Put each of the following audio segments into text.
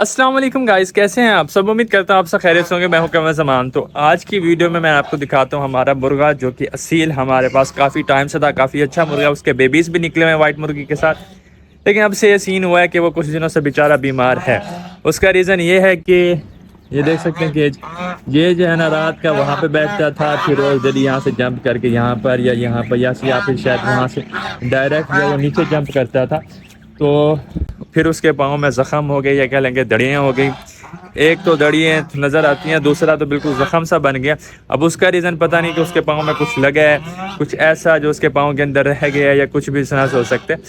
अस्सलाम वालेकुम गाइस, कैसे हैं आप सब। उम्मीद करता हूँ आप सब खैरियत से होंगे। मैं हूं कमर ज़मान। तो आज की वीडियो में मैं आपको दिखाता हूँ हमारा मुर्गा, जो कि असील हमारे पास काफ़ी टाइम से था। काफ़ी अच्छा मुर्गा, उसके बेबीज़ भी निकले हुए हैं वाइट मुर्गी के साथ। लेकिन अब से ये सीन हुआ है कि वो कुछ दिनों से बेचारा बीमार है। उसका रीज़न ये है कि ये देख सकते हैं कि ये जो है ना, रात का वहाँ पे बैठता था, फिर वो इधर यहाँ से जंप करके यहाँ पर या यहाँ पर या फिर शायद वहाँ से डायरेक्ट जो वो नीचे जंप करता था। तो फिर उसके पाँव में ज़ख़म हो गए, या कह लेंगे दड़ियाँ हो गई। एक तो दड़ियाँ नज़र आती हैं, दूसरा तो बिल्कुल ज़ख़म सा बन गया। अब उसका रीज़न पता नहीं कि उसके पाँव में कुछ लगा है, कुछ ऐसा जो उसके पाँव के अंदर रह गया है, या कुछ भी इस तरह से हो सकते हैं।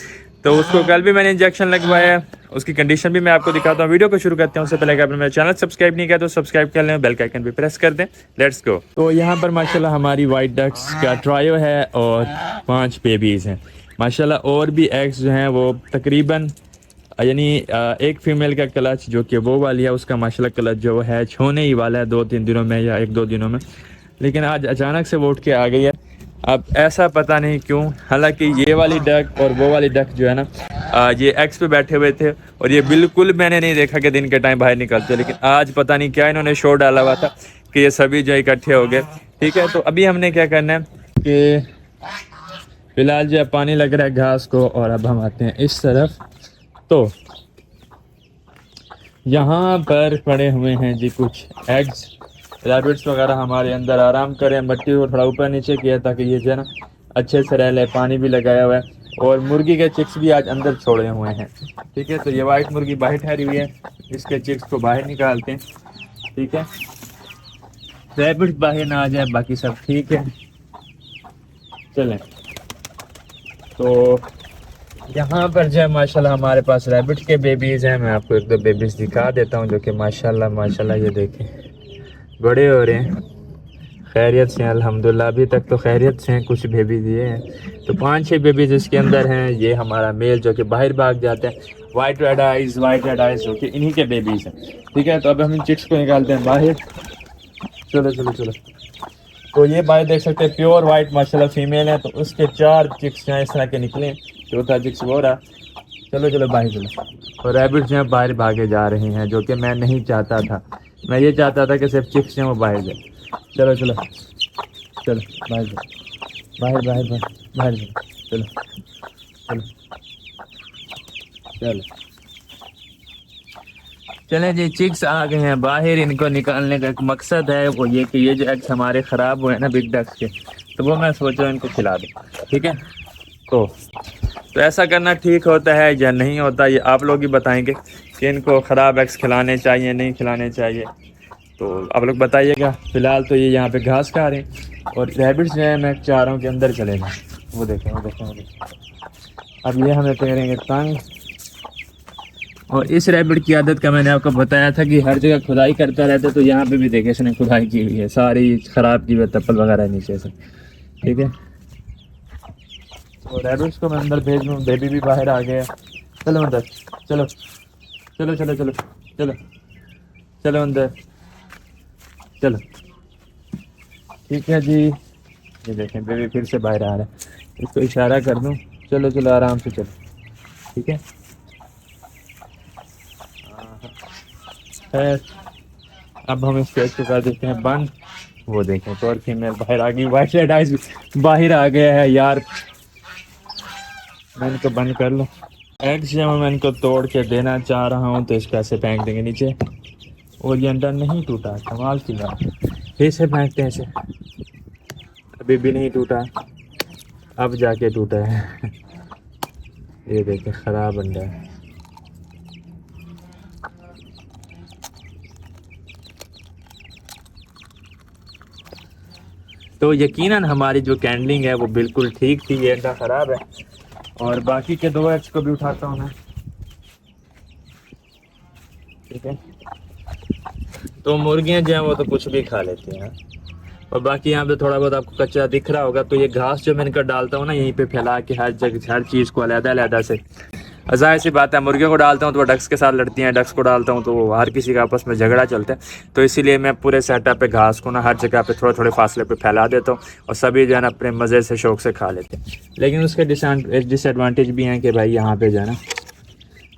तो उसको कल भी मैंने इंजेक्शन लगवाया है। उसकी कंडीशन भी मैं आपको दिखाता हूँ। वीडियो को शुरू करते हैं उससे पहले, अगर मेरा चैनल सब्सक्राइब नहीं किया तो सब्सक्राइब कर लें, बेल का आइकन भी प्रेस कर दें। Let's go. तो यहाँ पर माशाल्लाह हमारी वाइट डक्स का ट्रायो है और 5 बेबीज़ हैं माशाल्लाह। और भी एग्स जो हैं वो तकरीबन यानी एक फ़ीमेल का क्लच जो कि वो वाली है, उसका माशाल्लाह क्लच जो है छोने ही वाला है 2-3 दिनों में या 1-2 दिनों में। लेकिन आज अचानक से वो उठ के आ गई है। अब ऐसा पता नहीं क्यों। हालांकि ये वाली डक और वो वाली डक जो है ना, ये एक्स पे बैठे हुए थे और ये बिल्कुल मैंने नहीं देखा कि दिन के टाइम बाहर निकलते। लेकिन आज पता नहीं क्या इन्होंने शो डाला हुआ था कि ये सभी जो इकट्ठे हो गए। ठीक है, तो अभी हमने क्या करना है कि फिलहाल जो है पानी लग रहा है घास को, और अब हम आते हैं इस तरफ। तो यहाँ पर पड़े हुए हैं जी कुछ एग्स। रैबिट्स वगैरह हमारे अंदर आराम करें। मट्टी को थोड़ा ऊपर नीचे किया ताकि ये जो है ना अच्छे से रह ले। पानी भी लगाया हुआ है और मुर्गी के चिक्स भी आज अंदर छोड़े हुए हैं। ठीक है, तो ये वाइट मुर्गी बाहर ठहरी हुई है, इसके चिक्स को बाहर निकालते हैं। ठीक है, रैबिट्स बाहर ना आ जाए, बाकी सब ठीक है। चलें, तो यहाँ पर जो है माशाल्लाह हमारे पास रैबिट के बेबीज़ हैं। मैं आपको 1-2 बेबीज़ दिखा देता हूँ जो कि माशाल्लाह माशाल्लाह ये देखें बड़े हो रहे हैं। खैरियत से अल्हम्दुलिल्लाह, अभी तक तो खैरियत से हैं। कुछ बेबी दिए हैं, तो 5-6 बेबीज़ इसके अंदर हैं। ये हमारा मेल जो कि बाहर भाग जाते हैं। वाइट रेड आइज़ जो कि इन्हीं के बेबीज़ हैं। ठीक है, तो अब हम इन चिक्स को निकालते हैं बाहर। चलो चलो चलो। तो ये बाहर देख सकते हैं प्योर वाइट माशाल्लाह फीमेल है। तो उसके 4 चिक्स जो हैं इस तरह के निकले, चौथा चिक्स वो रहा। चलो चलो बाहर चलो। और रैबिट्स जो हैं बाहर भागे जा रहे हैं, जो कि मैं नहीं चाहता था। मैं ये चाहता था कि सिर्फ चिक्स जो हैं वो बाहर जाए। चलो चलो चलो बाहर जाओ, बाहर बाहर बाहर बाहर जाओ। चलो चलो चलो चलें जी, चिक्स आ गए हैं बाहर। इनको निकालने का एक मकसद है वो ये कि ये जो एग्स हमारे ख़राब हुए हैं ना बिग डक्स के, तो वो मैं सोच रहा हूँ इनको खिला दूँ। ठीक है, तो ऐसा करना ठीक होता है या नहीं होता, ये आप लोग ही बताएंगे कि इनको ख़राब एग्स खिलाने चाहिए नहीं खिलाने चाहिए। तो आप लोग बताइएगा। फ़िलहाल तो ये यहाँ पे घास खा रहे हैं और रैबिट्स जो है मैं चाह रहा हूँ कि अंदर चले जाएँ। वो देखें वो देखें वो देखें। अब ये हमें करेंगे तंग। और इस रैबिट की आदत का मैंने आपको बताया था कि हर जगह खुदाई करता रहता है। तो यहाँ पे भी देखें इसने खुदाई की हुई है, सारी ख़राब की हुई तप्पल वगैरह नीचे से। ठीक है, और रैबिट्स को मैं अंदर भेज दूँ। बेबी भी बाहर आ गया। चलो अंदर, चलो चलो चलो चलो चलो चलो अंदर चलो। ठीक है जी, ये देखें बेबी फिर से बाहर आ रहा है। इसको इशारा कर दूँ, चलो चलो आराम से चलो। ठीक है, खैर अब हम इस केस को कर देते हैं बंद। वो देखें तो और फीमेल बाहर आ गई। वाइट रेड आइज बाहर आ गया है यार। मैं इनको बंद कर लूँ। एग्स जब मैं इनको तोड़ के देना चाह रहा हूँ तो इसको ऐसे फेंक देंगे नीचे, और ये अंडा नहीं टूटा। कमाल की बात, फिर से फेंकते हैं इसे। अभी भी नहीं टूटा, अब जाके टूटा है। ये देखें ख़राब अंडा है। तो यकीनन हमारी जो कैंडलिंग है वो बिल्कुल ठीक थी। ये अंडा ख़राब है। और बाकी के 2 एग्स को भी उठाता हूँ मैं। ठीक है, तो मुर्गियाँ जो हैं वो तो कुछ भी खा लेती हैं। और बाकी यहाँ पे थोड़ा बहुत आपको कच्चा दिख रहा होगा, तो ये घास जो मैं इनका डालता हूँ ना यहीं पे फैला के हर जगह हर चीज़ को अलग-अलग से। ज़ाहिर सी बात है, मुर्गियों को डालता हूँ तो वो डक्स के साथ लड़ती हैं, डक्स को डालता हूँ तो वो हर किसी का आपस में झगड़ा चलता है। तो इसीलिए मैं पूरे सेटअप पे घास को ना हर जगह पे थोड़े थोड़े फासले पे फैला देता हूँ, और सभी जो है ना अपने मज़े से शौक़ से खा लेते हैं। लेकिन उसके डिसएडवांटेज भी हैं कि भाई यहाँ पे जो है ना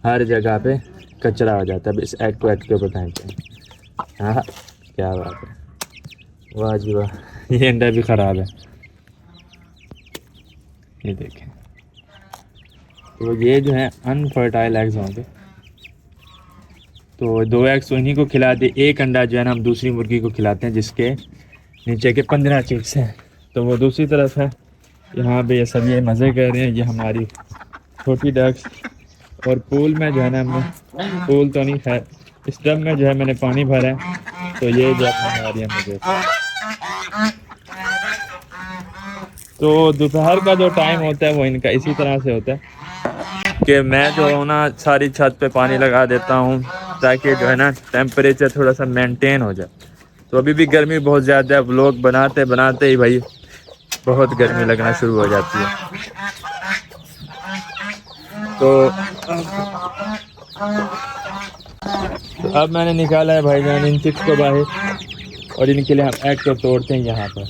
हर जगह पे कचरा हो जाता है। अब इस एग को एग के ऊपर फेंकते हैं। हाँ क्या बात है, वाह जी वाह, ये अंडा भी ख़राब है, ये देखें। तो ये जो है अनफर्टाइल एग्स होंगे, तो 2 एग्स उन्हीं को खिला दे, एक अंडा जो है ना हम दूसरी मुर्गी को खिलाते हैं जिसके नीचे के 15 चिक्स हैं। तो वो दूसरी तरफ है, यहाँ पे ये सब ये मज़े कर रहे हैं, ये हमारी छोटी डक्स। और पूल में जो है ना हमने, पूल तो नहीं है, इस ड्रम में जो है मैंने पानी भरा है, तो ये जो अपनी आ रही है मुझे। तो दोपहर का जो टाइम होता है वो इनका इसी तरह से होता है कि मैं जो हूँ ना सारी छत पे पानी लगा देता हूँ ताकि जो है ना टेम्परेचर थोड़ा सा मेंटेन हो जाए। तो अभी भी गर्मी बहुत ज़्यादा है, व्लॉग बनाते बनाते ही भाई बहुत गर्मी लगना शुरू हो जाती है। तो अब मैंने निकाला है भाईजान इन चिक्स को बाहर, और इनके लिए हम एग को तोड़ते हैं यहाँ पर।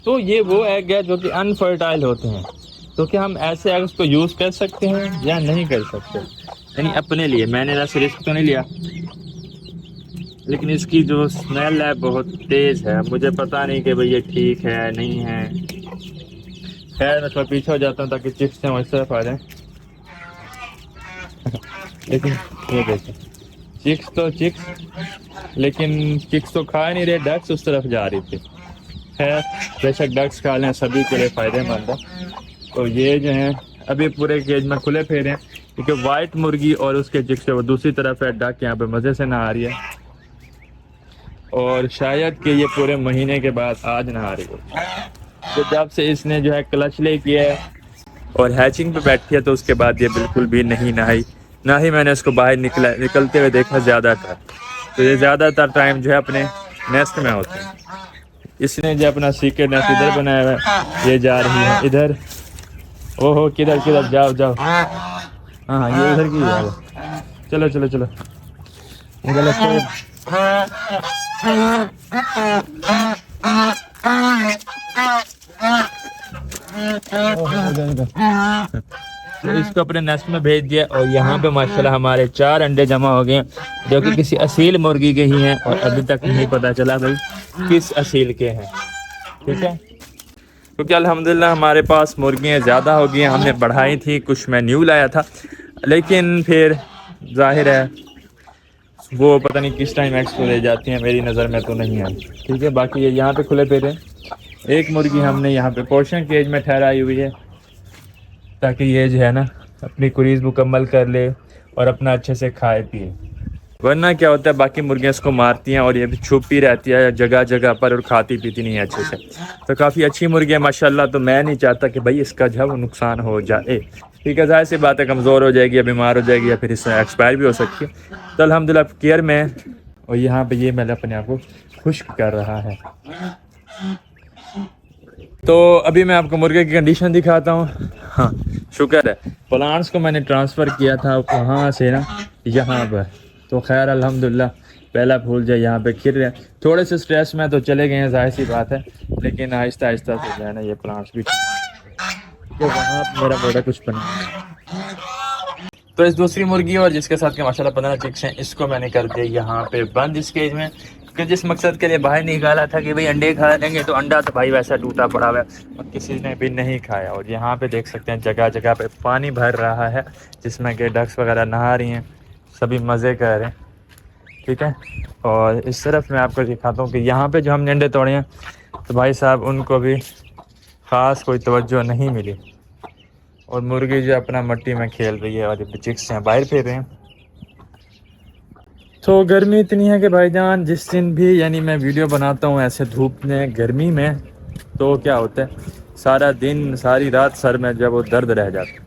तो ये वो एग है जो कि अनफर्टाइल होते हैं, तो क्या हम ऐसे एग्स को यूज़ कर सकते हैं या नहीं कर सकते? यानी अपने लिए मैंने वैसे रिस्क तो नहीं लिया, लेकिन इसकी जो स्मेल है बहुत तेज़ है, मुझे पता नहीं कि भाई ये ठीक है नहीं है। खैर मैं थोड़ा पीछे हो जाता हूँ ताकि चिप्स से मुझ तरफ आ जाए। लेकिन ये देखें, चिक्स तो चिक्स, लेकिन चिक्स तो खा नहीं रहे, डक्स उस तरफ जा रही थी। खैर बेशक डक्स खा लें, सभी के लिए फ़ायदेमंद है। तो ये जो हैं अभी पूरे केज में खुले फेरे हैं, क्योंकि वाइट मुर्गी और उसके चिक्स वो दूसरी तरफ है, डक यहाँ पे मज़े से नहा रही है, और शायद कि ये पूरे महीने के बाद आज नहा रही हो। तो जब से इसने जो है क्लच ले किया है और हैचिंग पे बैठी है, तो उसके बाद ये बिल्कुल भी नहीं नहाई, ना ही मैंने इसको बाहर निकलते हुए देखा ज़्यादातर। तो ये ज़्यादातर टाइम जो है अपने नेस्ट में होते हैं। इसने जो अपना सीक्रेट नेस्ट इधर बनाया हुआ है, ये जा रही है इधर। ओहो किधर किधर, जाओ जाओ, हाँ ये इधर की है, चलो चलो चलो, तो इसको अपने नेस्ट में भेज दिया, और यहाँ पे माशाल्लाह हमारे 4 अंडे जमा हो गए, जो कि किसी असील मुर्गी के ही हैं, और अभी तक नहीं पता चला भाई किस असील के हैं। ठीक है, क्योंकि अल्हम्दुलिल्लाह हमारे पास मुर्गियाँ ज़्यादा हो गई हैं, हमने बढ़ाई थी, कुछ मैं न्यू लाया था, लेकिन फिर जाहिर है वो पता नहीं किस टाइम एक्स को ले जाती हैं, मेरी नज़र में तो नहीं है। ठीक है, बाकी ये यहाँ पे खुले पेरे, एक मुर्गी हमने यहाँ पे पोर्शन केज में ठहराई हुई है, ताकि ये जो है ना अपनी कुरीज़ मुकम्मल कर ले और अपना अच्छे से खाए पिए। वरना क्या होता है, बाकी मुर्गियाँ इसको मारती हैं और ये भी छुपी रहती है जगह जगह पर और खाती पीती नहीं है अच्छे से। तो काफ़ी अच्छी मुर्गी है माशाल्लाह, तो मैं नहीं चाहता कि भाई इसका जो है वो नुकसान हो जाए। ठीक है, जाहिर सी बात है कमज़ोर हो जाएगी या बीमार हो जाएगी या फिर इससे एक्सपायर भी हो सकती है। तो अल्हम्दुलिल्लाह केयर में। और यहाँ पे ये मैंने अपने आप को खुश्क कर रहा है। तो अभी मैं आपको मुर्गे की कंडीशन दिखाता हूँ। हाँ शुक्र है, प्लांट्स को मैंने ट्रांसफ़र किया था वहाँ से ना यहाँ पर, तो खैर अल्हम्दुलिल्लाह पहला फूल जो यहाँ पे खिल रहे हैं। थोड़े से स्ट्रेस में तो चले गए हैं, जाहिर सी बात है, लेकिन आहिस्ता आहिस्ता से जो है ना ये प्लांट्स भी, तो वहाँ मेरा बड़ा कुछ बना। तो इस दूसरी मुर्गी और जिसके साथ के माशाल्लाह 15 चिक्स हैं, इसको मैंने कर दिया यहाँ पे बंद इस केज में, कि जिस मकसद के लिए बाहर निकाला था कि भाई अंडे खा लेंगे, तो अंडा तो भाई वैसा टूटा पड़ा हुआ है और किसी ने भी नहीं खाया। और यहाँ पे देख सकते हैं जगह जगह पे पानी भर रहा है, जिसमें कि डक्स वगैरह नहा रही हैं, सभी मज़े कर रहे हैं। ठीक है, और इस तरफ मैं आपको दिखाता हूँ कि यहाँ पे जो हमने अंडे तोड़े हैं, तो भाई साहब उनको भी ख़ास कोई तवज्जो नहीं मिली, और मुर्गी जो अपना मट्टी में खेल रही है और चिक्स हैं बाहर फिर रहे हैं। तो गर्मी इतनी है कि भाईजान जिस दिन भी यानी मैं वीडियो बनाता हूँ ऐसे धूप में गर्मी में, तो क्या होता है सारा दिन सारी रात सर में जो है वो दर्द रह जाता है,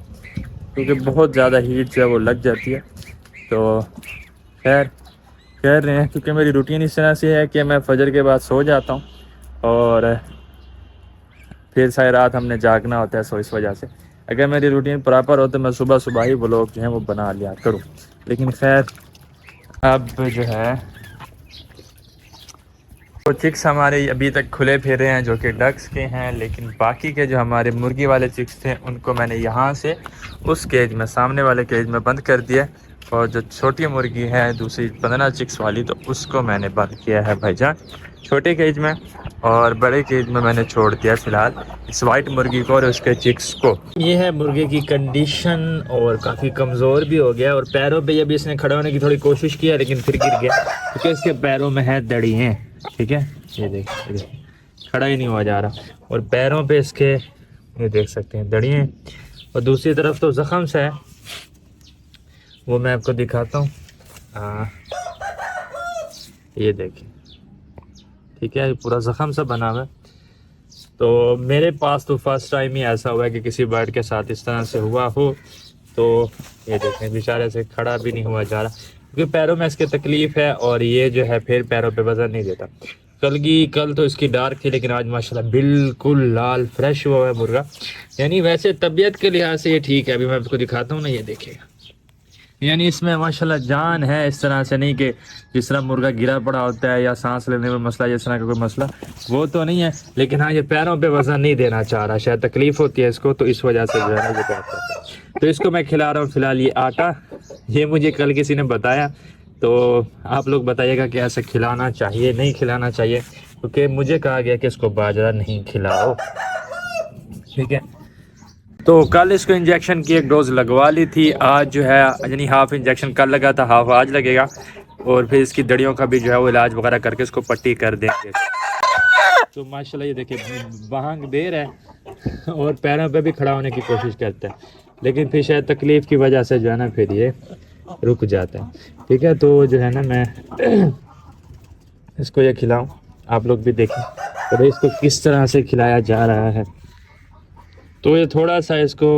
क्योंकि बहुत ज़्यादा हीट जो है वो लग जाती है। तो खैर कह रहे हैं, क्योंकि मेरी रूटीन इस तरह से है कि मैं फजर के बाद सो जाता हूँ और फिर सारी रात हमने जागना होता है, सो इस वजह से अगर मेरी रूटीन प्रॉपर हो तो मैं सुबह सुबह ही व्लॉग जो है वो बना लिया करूँ। लेकिन खैर अब जो है तो चिक्स हमारे अभी तक खुले फिरे हैं जो कि डक्स के हैं, लेकिन बाकी के जो हमारे मुर्गी वाले चिक्स थे उनको मैंने यहाँ से उस केज में, सामने वाले केज में बंद कर दिया। और जो छोटी मुर्गी है दूसरी 15 चिक्स वाली, तो उसको मैंने बंद किया है भाईजान छोटे केज में, और बड़े केज में मैंने छोड़ दिया फ़िलहाल इस वाइट मुर्गी को और उसके चिक्स को। ये है मुर्गे की कंडीशन, और काफ़ी कमज़ोर भी हो गया, और पैरों पे अभी इसने खड़ा होने की थोड़ी कोशिश की है लेकिन फिर गिर गया क्योंकि इसके पैरों में है दड़ी हैं। ठीक है, ये देख खड़ा ही नहीं हुआ जा रहा, और पैरों पे इसके ये देख सकते हैं दड़ी हैं, और दूसरी तरफ तो ज़ख़म सा है, वो मैं आपको दिखाता हूँ। ये देखिए, ठीक है, पूरा ज़ख़म सा बना हुआ है। तो मेरे पास तो फर्स्ट टाइम ही ऐसा हुआ है कि किसी बर्ड के साथ इस तरह से हुआ हो। तो ये देखें, बेचारे से खड़ा भी नहीं हुआ जा रहा क्योंकि पैरों में इसके तकलीफ़ है, और ये जो है फिर पैरों पे वज़न नहीं देता। कल तो इसकी डार्क थी, लेकिन आज माशाल्लाह बिल्कुल लाल फ्रेश हुआ है मुर्गा। यानी वैसे तबीयत के लिहाज से ये ठीक है। अभी मैं आपको दिखाता हूँ ना, ये देखिएगा, यानी इसमें माशाल्लाह जान है। इस तरह से नहीं कि जिस तरह मुर्गा गिरा पड़ा होता है या सांस लेने में मसला, जिस तरह का कोई मसला, वो तो नहीं है। लेकिन हाँ, ये पैरों पे वजन नहीं देना चाह रहा, शायद तकलीफ होती है इसको, तो इस वजह से जो है ना ये बात करता है। तो इसको मैं खिला रहा हूँ फिलहाल ये आटा। ये मुझे कल किसी ने बताया, तो आप लोग बताइएगा कि ऐसे खिलाना चाहिए नहीं खिलाना चाहिए, क्योंकि मुझे कहा गया कि इसको बाजरा नहीं खिलाओ। ठीक है, तो कल इसको इंजेक्शन की एक डोज लगवा ली थी। आज जो है यानी हाफ इंजेक्शन कल लगा था, हाफ आज लगेगा, और फिर इसकी दड़ियों का भी जो है वो इलाज वगैरह करके इसको पट्टी कर देंगे। तो माशाल्लाह ये देखिए, भांग दे रहा है और पैरों पे भी खड़ा होने की कोशिश करता है, लेकिन फिर शायद तकलीफ़ की वजह से जो है ना फिर ये रुक जाता है। ठीक है, तो जो है ना मैं इसको ये खिलाऊँ, आप लोग भी देखें तो इसको किस तरह से खिलाया जा रहा है। तो ये थोड़ा सा इसको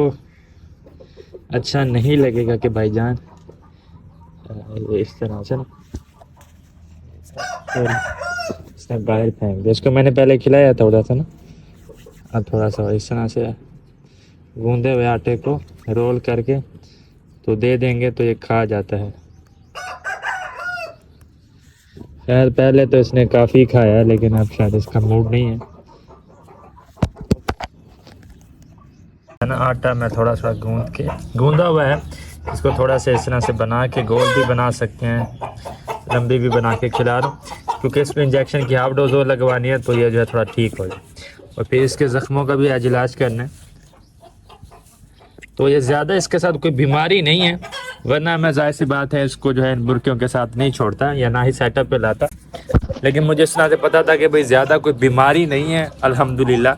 अच्छा नहीं लगेगा कि भाईजान इस तरह से ना इसने बाहर फेंक दिया। इसको मैंने पहले खिलाया थोड़ा सा ना, अब थोड़ा सा इस तरह से गूंदे हुए आटे को रोल करके तो दे देंगे तो ये खा जाता है। खैर पहले तो इसने काफ़ी खाया, लेकिन अब शायद इसका मूड नहीं है ना। आटा मैं थोड़ा सा गूंदा हुआ है, इसको थोड़ा सा इस तरह से बना के गोल भी बना सकते हैं, लंबी भी बना के खिला रहा हूँ, क्योंकि इसमें इंजेक्शन की हाफ डोज और लगवानी है तो ये जो है थोड़ा ठीक हो जाए, और फिर इसके ज़ख्मों का भी इलाज करना है। तो ये ज़्यादा इसके साथ कोई बीमारी नहीं है, वरना मैं जाहिर सी बात है इसको जो है इन मुर्गियों के साथ नहीं छोड़ता या ना ही सेटअप पे लाता, लेकिन मुझे इस तरह से पता था कि भाई ज़्यादा कोई बीमारी नहीं है अल्हम्दुलिल्लाह,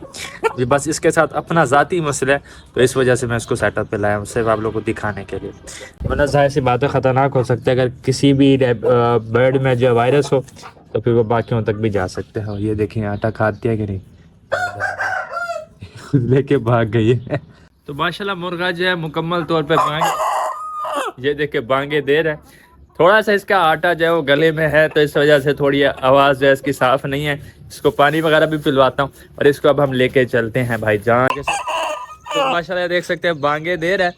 ये बस इसके साथ अपना ज़ाती मसला है, तो इस वजह से मैं इसको सेटअप पे लाया, सिर्फ आप लोगों को दिखाने के लिए। वरना जाहिर सी बात है ख़तरनाक हो सकता है, अगर किसी भी बर्ड में जो वायरस हो तो फिर वो बाकियों तक भी जा सकते हैं। ये देखें आटा खा दिया कि नहीं, लेके भाग गई है। तो माशाल्लाह मुर्गा जो है मुकम्मल तौर पे ये देखे बांगे दे रहा है। थोड़ा सा इसका आटा जो है वो गले में है, तो इस वजह से थोड़ी आवाज़ जो है इसकी साफ़ नहीं है। इसको पानी वगैरह भी पिलवाता हूँ, और इसको अब हम लेके चलते हैं भाईजान। तो माशाल्लाह देख सकते हैं बांगे दे रहा है,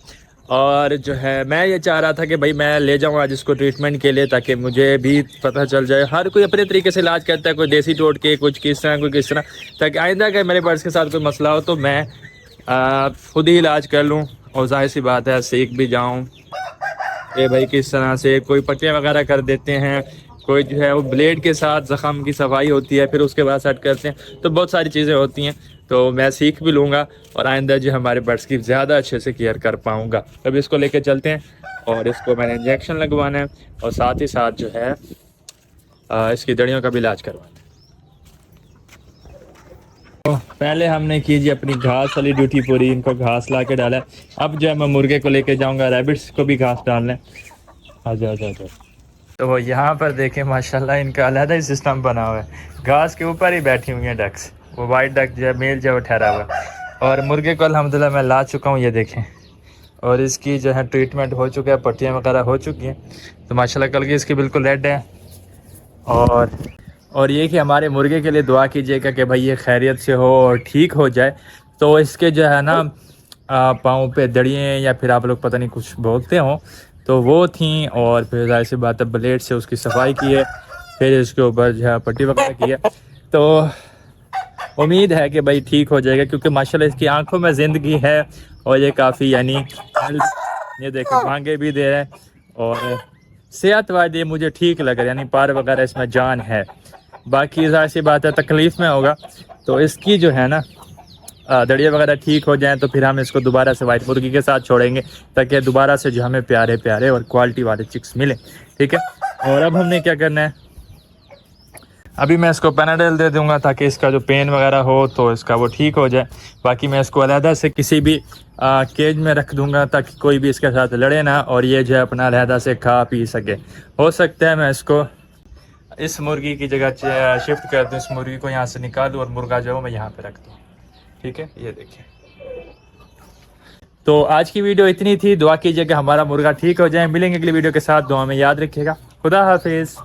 और जो है मैं ये चाह रहा था कि भाई मैं ले जाऊँ आज इसको ट्रीटमेंट के लिए, ताकि मुझे भी पता चल जाए। हर कोई अपने तरीके से इलाज करता है, कोई देसी टोटके, कुछ किस तरह, कोई किस तरह, ताकि आइंदा अगर मेरे बर्ड्स के साथ कोई मसला हो तो मैं खुद ही इलाज कर लूँ, और जाहिर सी बात है सीख भी जाऊँ ये भाई किस तरह से। कोई पट्टियाँ वगैरह कर देते हैं, कोई जो है वो ब्लेड के साथ ज़ख़म की सफाई होती है, फिर उसके बाद सेट करते हैं, तो बहुत सारी चीज़ें होती हैं। तो मैं सीख भी लूँगा, और आइंदा जो हमारे बर्ड्स की ज़्यादा अच्छे से केयर कर पाऊँगा। अभी इसको लेके चलते हैं, और इसको मैंने इंजेक्शन लगवाना है, और साथ ही साथ जो है इसकी दड़ियों का भी इलाज करवाना है। तो पहले हमने की जी अपनी घास वाली ड्यूटी पूरी, इनको घास ला के डाला है। अब जो है मैं मुर्गे को लेके जाऊंगा रैबिट्स को भी घास डालना है। आ जाओ जाओ जाओ। तो यहाँ पर देखें माशाल्लाह इनका अलग ही सिस्टम बना हुआ है, घास के ऊपर ही बैठी हुई है डक्स। वो वाइट डक जो है मेल जो है वो ठहरा हुआ है, और मुर्गे को अल्हम्दुलिल्लाह मैं ला चुका हूँ, ये देखें, और इसकी जो है ट्रीटमेंट हो चुका है, पट्टियाँ वगैरह हो चुकी हैं। तो माशाल्लाह कल की इसकी बिल्कुल रेड है। और ये कि हमारे मुर्गे के लिए दुआ कीजिएगा कि भाई ये खैरियत से हो और ठीक हो जाए। तो इसके जो है ना पाँव पे दड़ियाँ या फिर आप लोग पता नहीं कुछ बोलते हो, तो वो थी, और फिर जाहिर सी बात है ब्लेड से उसकी सफाई की है, फिर इसके ऊपर जो है पट्टी वगैरह की है। तो उम्मीद है कि भाई ठीक हो जाएगा, क्योंकि माशाल्लाह इसकी आंखों में ज़िंदगी है और ये काफ़ी यानी ये देखो भांगे भी दे रहा है और सेहत वादी मुझे ठीक लग रहा है, यानी पार वगैरह इसमें जान है। बाकी ज़ाहिर सी बात है तकलीफ़ में होगा, तो इसकी जो है ना दड़िया वगैरह ठीक हो जाए तो फिर हम इसको दोबारा से वाइट मुर्गी के साथ छोड़ेंगे, ताकि दोबारा से जो हमें प्यारे प्यारे और क्वालिटी वाले चिक्स मिले। ठीक है, और अब हमने क्या करना है, अभी मैं इसको पैनाडेल दे दूंगा ताकि इसका जो पेन वगैरह हो तो इसका वो ठीक हो जाए। बाकी मैं इसको अलहदा से किसी भी केज में रख दूंगा ताकि कोई भी इसके साथ लड़े ना, और ये जो है अपना अलहदा से खा पी सके। हो सकता है मैं इसको इस मुर्गी की जगह शिफ्ट कर दूँ, इस मुर्गी को यहाँ से निकाल दूँ और मुर्गा जो है मैं यहाँ पे रख दूँ। ठीक है, ये देखिए। तो आज की वीडियो इतनी थी। दुआ कीजिए कि हमारा मुर्गा ठीक हो जाए। मिलेंगे अगली वीडियो के साथ, दुआ में याद रखिएगा। खुदा हाफिज़।